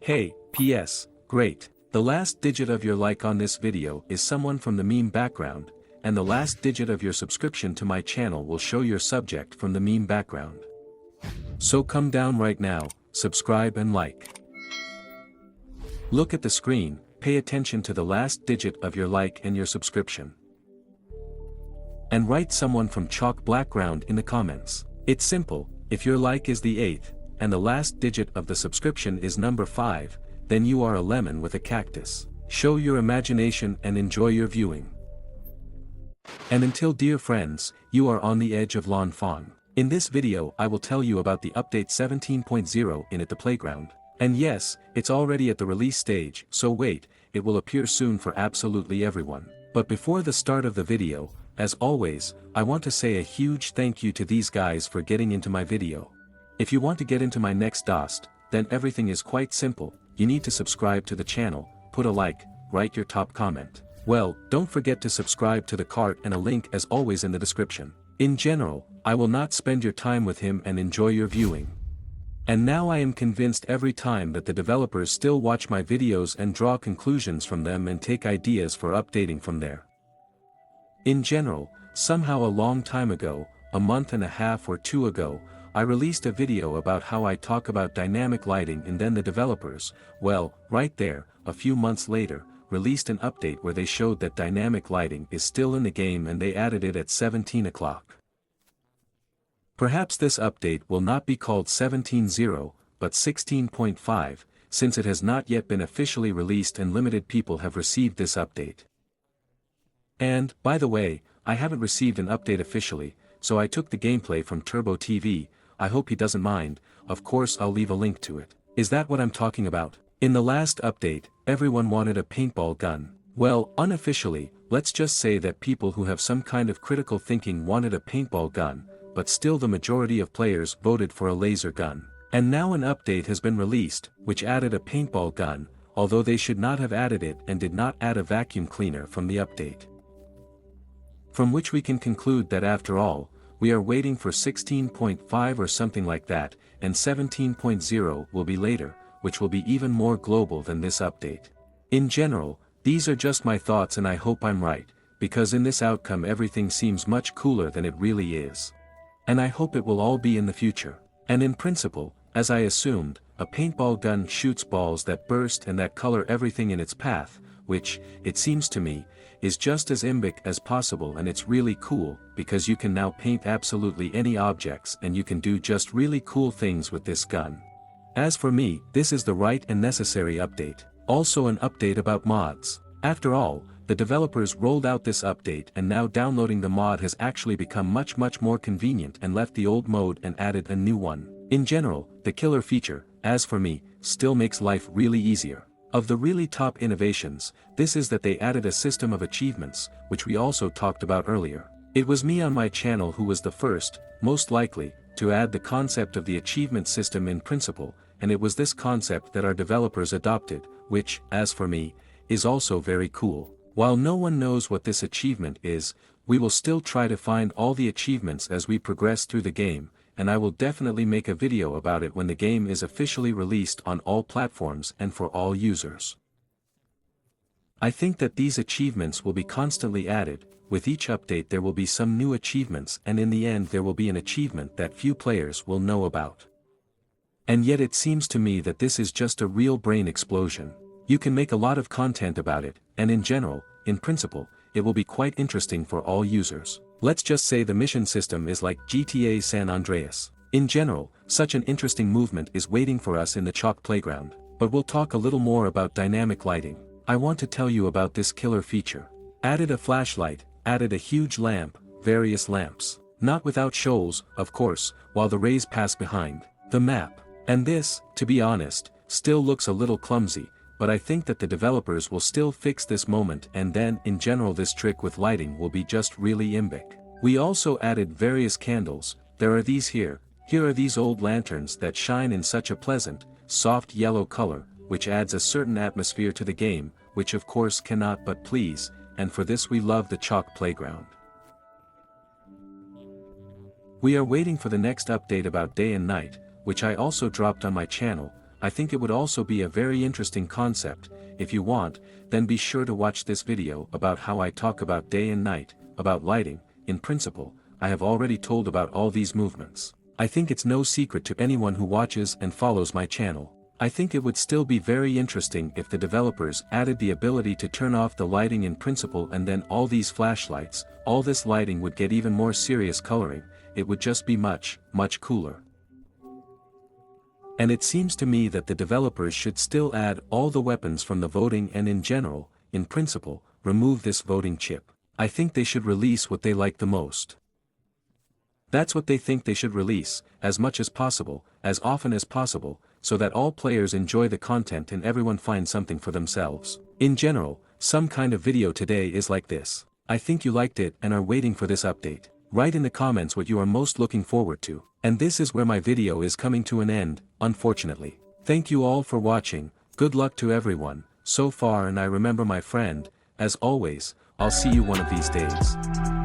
Hey, PS, great. The last digit of your like on this video is someone from the meme background, and the last digit of your subscription to my channel will show your subject from the meme background. So come down right now, subscribe and like. Look at the screen, pay attention to the last digit of your like and your subscription. And write someone from chalk background in the comments. It's simple, if your like is the 8th, and the last digit of the subscription is number 5, then you are a lemon with a cactus. Show your imagination and enjoy your viewing. And until dear friends, you are on the edge of Melonfonk. In this video I will tell you about the update 17.0 in at the playground. And yes, it's already at the release stage, so wait, it will appear soon for absolutely everyone. But before the start of the video, as always, I want to say a huge thank you to these guys for getting into my video. If you want to get into my next DOST, then everything is quite simple. You need to subscribe to the channel, put a like, write your top comment. Well, don't forget to subscribe to the cart and a link as always in the description. In general, I will not spend your time with him and enjoy your viewing. And now I am convinced every time that the developers still watch my videos and draw conclusions from them and take ideas for updating from there. In general, somehow a long time ago, a month and a half or 2 ago, I released a video about how I talk about dynamic lighting and then the developers, well, right there, a few months later, released an update where they showed that dynamic lighting is still in the game and they added it at 17 o'clock. Perhaps this update will not be called 17.0, but 16.5, since it has not yet been officially released and limited people have received this update. And, by the way, I haven't received an update officially, so I took the gameplay from Turbo TV. I hope he doesn't mind, of course I'll leave a link to it. Is that what I'm talking about? In the last update, everyone wanted a paintball gun. Well, unofficially, let's just say that people who have some kind of critical thinking wanted a paintball gun, but still the majority of players voted for a laser gun. And now an update has been released, which added a paintball gun, although they should not have added it and did not add a vacuum cleaner from the update. From which we can conclude that after all, we are waiting for 16.5 or something like that, and 17.0 will be later, which will be even more global than this update. In general, these are just my thoughts and I hope I'm right, because in this outcome everything seems much cooler than it really is. And I hope it will all be in the future. And in principle, as I assumed, a paintball gun shoots balls that burst and that color everything in its path, which, it seems to me, is just as imbic as possible, and it's really cool, because you can now paint absolutely any objects and you can do just really cool things with this gun. As for me, this is the right and necessary update. Also an update about mods. After all, the developers rolled out this update and now downloading the mod has actually become much more convenient and left the old mode and added a new one. In general, the killer feature, as for me, still makes life really easier. Of the really top innovations, this is that they added a system of achievements, which we also talked about earlier. It was me on my channel who was the first, most likely, to add the concept of the achievement system in principle, and it was this concept that our developers adopted, which, as for me, is also very cool. While no one knows what this achievement is, we will still try to find all the achievements as we progress through the game, and I will definitely make a video about it when the game is officially released on all platforms and for all users. I think that these achievements will be constantly added. With each update there will be some new achievements, and in the end there will be an achievement that few players will know about. And yet it seems to me that this is just a real brain explosion. You can make a lot of content about it, and in general, in principle, it will be quite interesting for all users. Let's just say the mission system is like GTA San Andreas. In general, such an interesting movement is waiting for us in the chalk playground. But we'll talk a little more about dynamic lighting. I want to tell you about this killer feature. Added a flashlight, added a huge lamp, various lamps. Not without shoals, of course, while the rays pass behind the map. And this, to be honest, still looks a little clumsy, but I think that the developers will still fix this moment, and then in general this trick with lighting will be just really imbic. We also added various candles. There are these here are these old lanterns that shine in such a pleasant, soft yellow color, which adds a certain atmosphere to the game, which of course cannot but please, and for this we love the chalk playground. We are waiting for the next update about day and night, which I also dropped on my channel. I think it would also be a very interesting concept. If you want, then be sure to watch this video about how I talk about day and night, about lighting. In principle, I have already told about all these movements. I think it's no secret to anyone who watches and follows my channel. I think it would still be very interesting if the developers added the ability to turn off the lighting in principle, and then all these flashlights, all this lighting would get even more serious coloring. It would just be much, much cooler. And it seems to me that the developers should still add all the weapons from the voting, and in general, in principle, remove this voting chip. I think they should release what they like the most. That's what they think they should release, as much as possible, as often as possible, so that all players enjoy the content and everyone finds something for themselves. In general, some kind of video today is like this. I think you liked it and are waiting for this update. Write in the comments what you are most looking forward to. And this is where my video is coming to an end, unfortunately. Thank you all for watching. Good luck to everyone so far, and I remember my friend, as always, I'll see you one of these days.